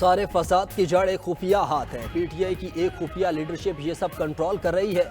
सारे फसाद की जड़ एक खुफिया हाथ है। पीटीआई की एक खुफिया लीडरशिप ये सब कंट्रोल कर रही है।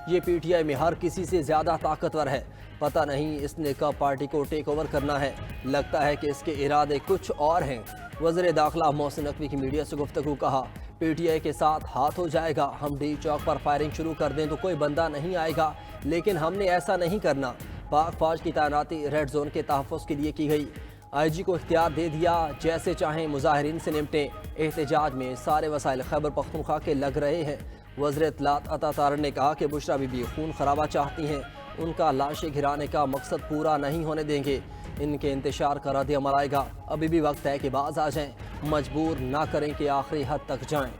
ये पीटीआई में हर किसी से ज्यादा ताकतवर है। पता नहीं इसने कब पार्टी को टेक ओवर करना है। लगता है कि इसके इरादे कुछ और हैं। वज़ीर दाखिला मोहसिन नकवी की मीडिया से गुफ्तगू कहा, पीटीआई के साथ हाथ हो जाएगा। हम डी चौक पर फायरिंग शुरू कर दें तो कोई बंदा नहीं आएगा, लेकिन हमने ऐसा नहीं करना। पाक फौज की तैनाती रेड जोन के तहफ़्फ़ुज़ के लिए की गई। आईजी को इख्तियार दे दिया, जैसे चाहें मुजाहिरीन से निपटें। एहतजाज में सारे वसाइल खैबर पख्तूनख्वा के लग रहे हैं। वज़ीर इत्तलात अता तारड़ ने कहा कि बुशरा बीबी खून खराबा चाहती हैं। उनका लाशें गिराने का मकसद पूरा नहीं होने देंगे। इनके इंतशार का रद्द अमल आएगा। अभी भी वक्त है कि बाज आ जाएं। मजबूर ना करें कि आखिरी हद तक जाएं।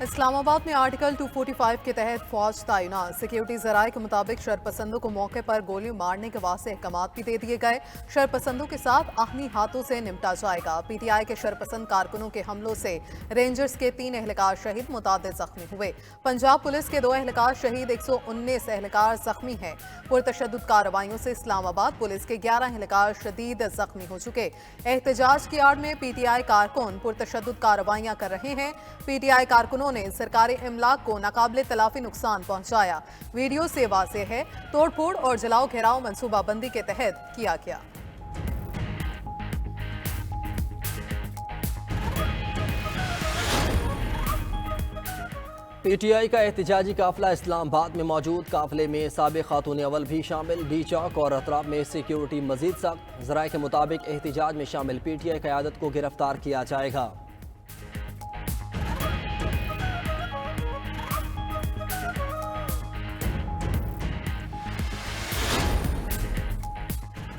इस्लामाबाद में आर्टिकल 245 के तहत फौज तैनात। सिक्योरिटी जराये के मुताबिक शरपसंदों को मौके पर गोली मारने के वास्ते अहकाम भी दे दिए गए। शरपसंदों के साथ आहनी हाथों से निपटा जाएगा। पीटीआई के शरपसंद कारकुनों के हमलों से रेंजर्स के 3 एहलकार शहीद, मुतादिद जख्मी हुए। पंजाब पुलिस के 2 एहलकार शहीद, 119 एहलकार जख्मी हैं। पुरतशद्दुद कार्रवाइयों से इस्लामाबाद पुलिस के 11 एहलकार शदीद जख्मी हो चुके। एहतजाज की आड़ में पीटीआई कारकुन पुरतशद्दुद कार्रवाइयां कर रहे हैं। पीटीआई कारकुनों ने सरकारी इमलाक को नाकाबिले तलाफी नुकसान पहुंचाया। वीडियो से वाज़ेह है, तोड़फोड़ और जलाओ घेराव मनसूबाबंदी के तहत किया गया। पीटीआई का एहतजाजी काफिला इस्लामाबाद में मौजूद। काफिले में साबिक खातून अव्वल भी शामिल। डी चौक और अतराफ में सिक्योरिटी मजीद सख्त। ज़राए के मुताबिक एहतजाज में शामिल पीटीआई क़यादत को गिरफ्तार किया जाएगा।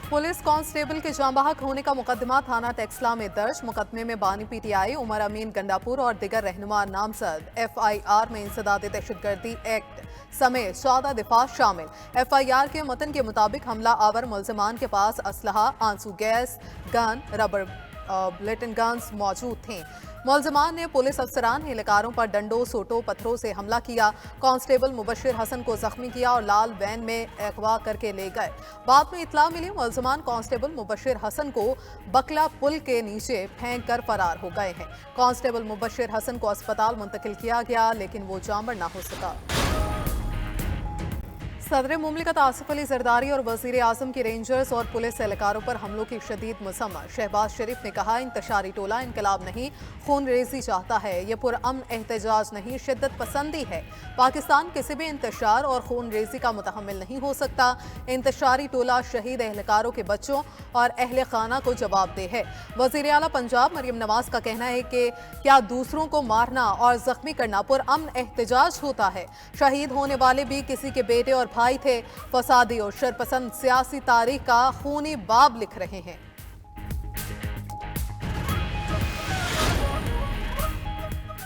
पुलिस कांस्टेबल के जांबाहक होने का मुकदमा थाना टेक्सला में दर्ज। मुकदमे में बानी पीटीआई उमर अमीन गंडापुर और दिगर रहनुमा नामजद। एफआईआर में इंसदाद दहशतगर्दी एक्ट समेत 14 दिफा शामिल। एफआईआर के मतन के मुताबिक हमला आवर मुल्जिमान के पास असलहा, आंसू gas, gun, rubber bulletin guns मौजूद थे। मुल्जिमान ने पुलिस अफसरान एहलकारों पर डंडों, सोटों, पत्थरों से हमला किया। कांस्टेबल मुबशिर हसन को जख्मी किया और लाल वैन में अगवा करके ले गए। बाद में इतला मिली मुल्जिमान कांस्टेबल मुबशिर हसन को बकला पुल के नीचे फेंक कर फरार हो गए हैं। कांस्टेबल मुबशिर हसन को अस्पताल मुंतकिल किया गया, लेकिन वो जांबर ना हो सका। सदर मुमलिकत आसिफ अली जरदारी और वजीर आजम की रेंजर्स और पुलिस एहलकारों पर हमलों की शदीद मजम्मत। शहबाज शरीफ ने कहा, इंतशारी टोला इनकलाब नहीं, खून रेजी चाहता है। ये पुरअमन एहतजाज नहीं, शिद्दत पसंदी है। पाकिस्तान किसी भी इंतशार और खून रेजी का मुतहम्मिल नहीं हो सकता। इंतशारी टोला शहीद एहलकारों के बच्चों और अहले खाना को जवाबदेह है। वजीर आला पंजाब मरियम नवाज का कहना है कि क्या दूसरों को मारना और जख्मी करना पुरअमन एहतजाज होता है? शहीद होने वाले भी किसी के बेटे और भाई थे। फसादी और शरपसंद सियासी तारीख का खूनी बाब लिख रहे हैं।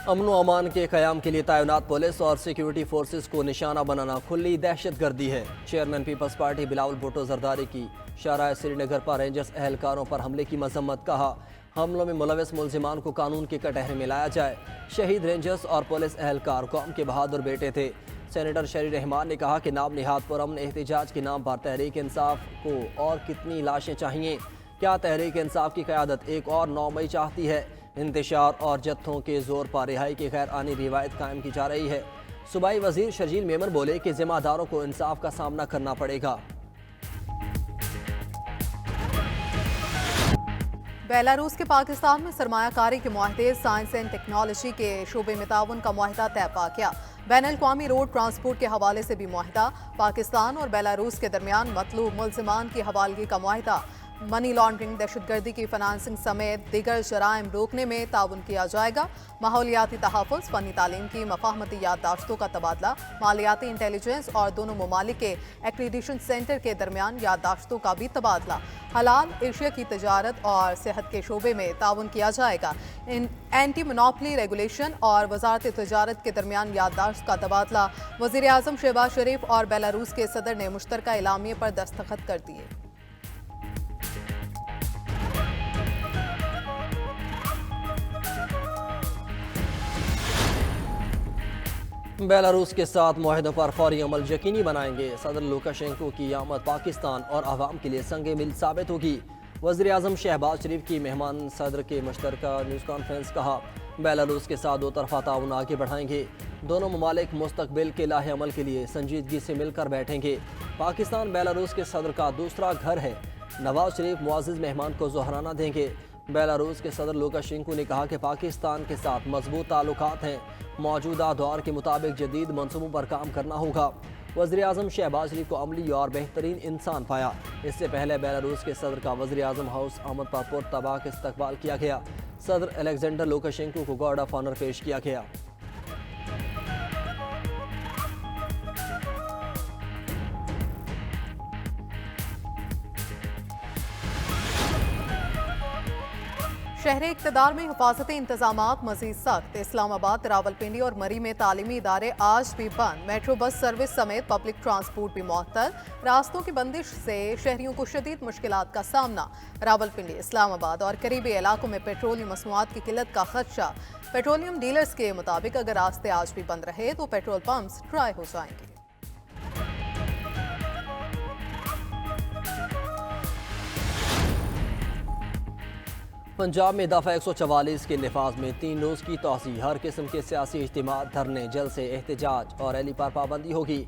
अमन व अमान के क़याम के लिए तैनात पुलिस और सिक्योरिटी फोर्सेस को निशाना बनाना खुली दहशतगर्दी है। चेयरमैन पीपल्स पार्टी बिलावल भुट्टो जरदारी की शाहराह श्रीनगर पर रेंजर्स एहलकारों पर हमले की मजम्मत। कहा, हमलों में मुलविस मुल्जिमान को कानून के कटहरे में लाया जाए। शहीद रेंजर्स और पुलिस एहलकार कौम के बहादुर बेटे थे। सेनेटर शरी रहमान ने कहा कि नाम निहाद पुरअमन एहतजाज के नाम पर तहरीक इंसाफ को और कितनी लाशें चाहिए? क्या तहरीक इंसाफ की क़यादत एक और 9 मई चाहती है? इंतशार और जत्थों के जोर पर रिहाई की गैर आनी रिवायत कायम की जा रही है। सूबाई वजीर शर्जील मेमन बोले कि जिम्मेदारों को इंसाफ का सामना करना पड़ेगा। बेलारूस के पाकिस्तान में सरमायाकारी के मुआहदे, साइंस एंड टेक्नोलॉजी के शोबे में ताउन का मुआहदा तय पा गया। बैनुल-अक़वामी रोड ट्रांसपोर्ट के हवाले से भी मुआहदा। पाकिस्तान और बेलारूस के दरमियान मतलूब मुल्जिमान की हवालगी का मुआहदा। मनी लॉन्ड्रिंग, दहशतगर्दी की फाइनेंसिंग समेत दीगर जराइम रोकने में ताउन किया जाएगा। माहौलियाती तहफ़्फ़ुज़, फ़नी तालीम की मफाहमती याददाश्तों का तबादला, मालियाती इंटेलिजेंस और दोनों ममालिक के एक्रीडिशन सेंटर के दरमियान याददाश्तों का भी तबादला। हलाल एशिया की तजारत और सेहत के शोबे में ताउन किया जाएगा। एंटी मोनोपली रेगुलेशन और वजारत तजारत के दरमियान याददाश्त का तबादला। वज़ीर आज़म शहबाज शरीफ और बेलारूस के सदर ने मुश्तरका एलामिये पर दस्तखत कर दिए। बेलारूस के साथ मुआहदों पर फौरी अमल यकीनी बनाएंगे। सदर लुकाशेंको की आमद पाकिस्तान और अवाम के लिए संग मिल साबित होगी। वज़ीर आज़म शहबाज शरीफ की मेहमान सदर के मुश्तरका न्यूज़ कॉन्फ्रेंस। कहा, बेलारूस के साथ दो तरफा ताउन आगे बढ़ाएंगे। दोनों ममालिक मुस्तकबिल के लाहे अमल के लिए संजीदगी से मिलकर बैठेंगे। पाकिस्तान बेलारूस के सदर का दूसरा घर है। नवाज शरीफ मुआज़्ज़िज़ मेहमान को ज़ोहराना देंगे। बेलारूस के सदर लुकाशेंको ने कहा कि पाकिस्तान के साथ मजबूत ताल्लुकात हैं। मौजूदा दौर के मुताबिक जदीद मनसूबों पर काम करना होगा। वज़ीर आज़म शहबाज शरीफ को अमली और बेहतरीन इंसान पाया। इससे पहले बेलारूस के सदर का वज़ीर आज़म हाउस आमद पर पुरतबाक इस्तकबाल किया गया। सदर अलेक्जेंडर लुकाशेंको को गार्ड ऑफ ऑनर पेश किया गया। शहरी इक़्तिदार में हिफाजती इंतजामात मजीद सख्त। इस्लामाबाद, रावलपिंडी और मरी में तालीमी इदारे आज भी बंद। मेट्रो बस सर्विस समेत पब्लिक ट्रांसपोर्ट भी मुअत्तल। रास्तों की बंदिश से शहरियों को शदीद मुश्किलात का सामना। रावलपिंडी, इस्लामाबाद और करीबी इलाकों में पेट्रोलियम मसनूआत की किल्लत का खदशा। पेट्रोलियम डीलर्स के मुताबिक अगर रास्ते आज भी बंद रहे तो पेट्रोल पंप्स ड्राई हो जाएंगे। पंजाब में दफ़ा 144 के नफाज में 3 रोज़ की तोसी। हर किस्म के सियासी इज्तिमा, धरने, जलसे, एहतजाज और रैली पर पाबंदी होगी।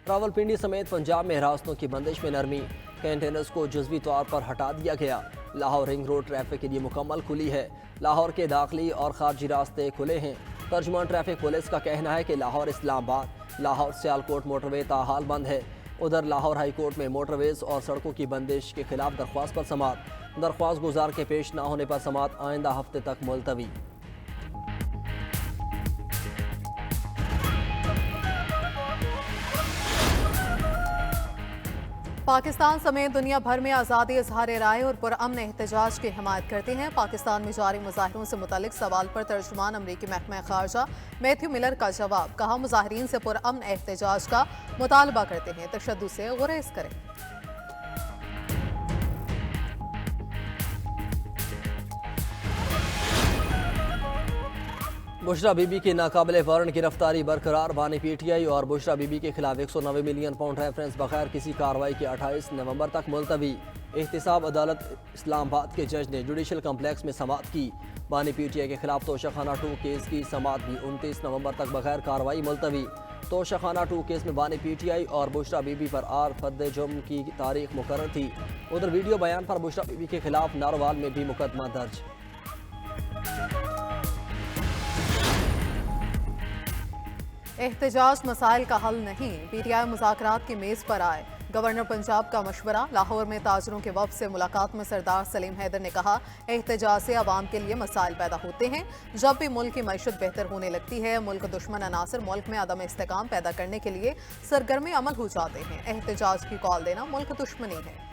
रावलपिंडी समेत पंजाब में रास्तों की बंदिश में नरमी। कंटेनर्स को जुज़वी तौर पर हटा दिया गया। लाहौर रिंग रोड ट्रैफिक के लिए मुकम्मल खुली है। लाहौर के दाखिली और खारजी रास्ते खुले हैं। तर्जुमान ट्रैफिक पुलिस का कहना है कि लाहौर इस्लामाबाद, लाहौर सियालकोट मोटरवे ताहाल बंद है। उधर लाहौर हाई कोर्ट में मोटरवेज और सड़कों की बंदिश के खिलाफ दरख्वास्त पर समाअत। दरख्वास्त गुजार के पेश न होने पर समाअत आइंदा हफ्ते तक मुलतवी। पाकिस्तान समेत दुनिया भर में आज़ादी, इजहार राय और पुरअमन एहतजाज की हिमायत करते हैं। पाकिस्तान में जारी मुजाहिरों से मुतल्लिक सवाल पर तर्जुमान अमरीकी महकमा खारजा मैथ्यू मिलर का जवाब। कहा, मुजाहिरीन से पुरअमन एहतजाज का मुतालबा करते हैं, तशद्दुद से गुरेज करें। बुशरा बीबी की नाकाबिले वारंट गिरफ्तारी बरकरार। बानी PTI और बुशरा बीबी के खिलाफ 190 मिलियन पाउंड रेफरेंस बगैर किसी कार्रवाई के 28 नवंबर तक मुलतवी। एहतिसाब अदालत इस्लामाबाद के जज ने जुडिशल कम्प्लेक्स में समाअत की। बानी PTI के खिलाफ तोशाखाना 2 केस की समाअत भी 29 नवंबर तक बगैर कार्रवाई मुलतवी। तोशाखाना 2 केस में बानी PTI और बुशरा बीबी पर 8 फरवरी जुर्म की तारीख मुकर्रर थी। उधर वीडियो बयान पर बुशरा बीबी के खिलाफ नारोवाल में भी मुकदमा दर्ज। एहतजाज मसाइल का हल नहीं, PTI मुज़ाकरात की मेज़ पर आए। गवर्नर पंजाब का मशवरा। लाहौर में ताजरों के वफ़द से मुलाकात में सरदार सलीम हैदर ने कहा, एहतजाज से आवाम के लिए मसाइल पैदा होते हैं। जब भी मुल्क की मईशत बेहतर होने लगती है, मुल्क दुश्मन अनासर मुल्क में अदम इस्तेकाम पैदा करने के लिए सरगर्म अमल हो जाते हैं। एहतजाज की कॉल देना मुल्क दुश्मनी है।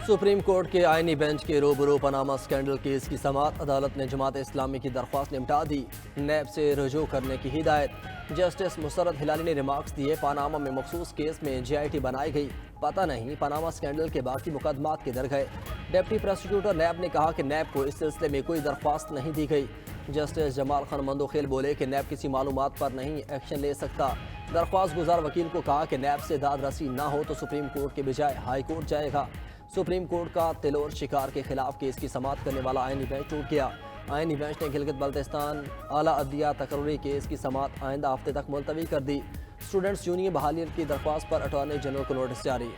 सुप्रीम कोर्ट के आईनी बेंच के रूबरू पनामा स्कैंडल केस की समाअत। अदालत ने जमात इस्लामी की दरख्वास्त निपटा दी। नैब से रुजू करने की हिदायत। जस्टिस मुसरत हिलाली ने रिमार्क्स दिए, पनामा में मखसूस केस में JIT बनाई गई, पता नहीं पनामा स्कैंडल के बाकी मुकदमात किधर गए। डिप्टी प्रोसिक्यूटर नैब ने कहा कि नैब को इस सिलसिले में कोई दरख्वास्त नहीं दी गई। जस्टिस जमाल खान मंदोखेल बोले कि नैब किसी मालूमात पर नहीं एक्शन ले सकता। दरख्वास्त गुजार वकील को कहा कि नैब से दाद रसी ना हो तो सुप्रीम कोर्ट के बजाय हाई कोर्ट जाएगा। सुप्रीम कोर्ट का तिलोर शिकार के खिलाफ केस की समाअत करने वाला आईनी बेंच टूट गया। आईनी बेंच ने गिलगित बल्तिस्तान आला अदलिया तकर्री केस की समाअत आइंदा हफ्ते तक मुलतवी कर दी। स्टूडेंट्स यूनियन बहाली की दरख्वास्त पर अटॉर्नी जनरल को नोटिस जारी।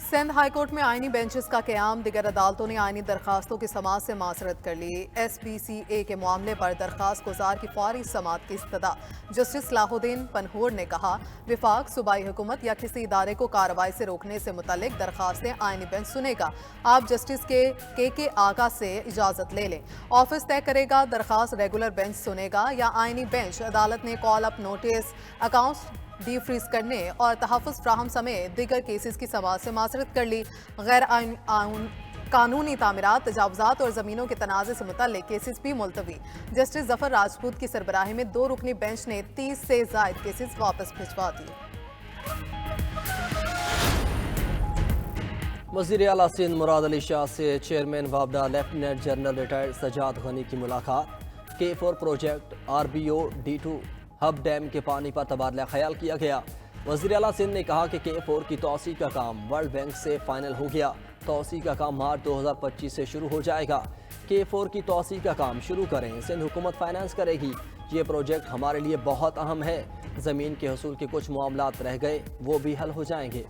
सिंध हाईकोर्ट में आईनी बेंचेस का क़याम। दिगर अदालतों ने आईनी दरखास्तों की समाअत से मासरत कर ली। SBCA के मामले पर दरखास्त गुजार की फौरी समाअत की इस्तदा। जस्टिस सलाहुद्दीन पनहूर ने कहा, विफाक, सूबाई हुकूमत या किसी इदारे को कार्रवाई से रोकने से मुतल्लिक दरखास्तें आईनी बेंच सुनेगा। आप जस्टिस के आगा से इजाज़त ले लें। ऑफिस तय करेगा दरखास्त रेगुलर बेंच सुनेगा या आईनी बेंच। अदालत ने call up notice, accounts defreeze करने और तहफ़्फ़ुज़ फ्राहम समेत दीगर केसेस की समाअत से मासरत कर ली। कानूनी तामीरात, तजावुजात और जमीनों के तनाज़े से मुतल्लिक केसेस भी मुलतवी। जस्टिस जफर राजपूत की सरबराही में 2 रुकनी बेंच ने 30 से ज़ायद केसेस वापस भिजवा दिए। वज़ीर आला सिंध मुराद अली शाह से चेयरमैन वाबडा lieutenant general retired Sajjad Ghani की मुलाकात। K4 project, RBO, D2 hub dam के पानी पर तबादला ख्याल किया गया। वज़ीर आला सिंध ने कहा कि K4 की तोसी का काम वर्ल्ड बैंक से फाइनल हो गया। तोसी का काम मार्च 2025 से शुरू हो जाएगा। K4 की तोसी का काम शुरू करें, सिंध हुकूमत फाइनेंस करेगी। ये प्रोजेक्ट हमारे लिए बहुत अहम है। ज़मीन के हसूल के कुछ मामलात रह गए, वो भी हल हो जाएंगे।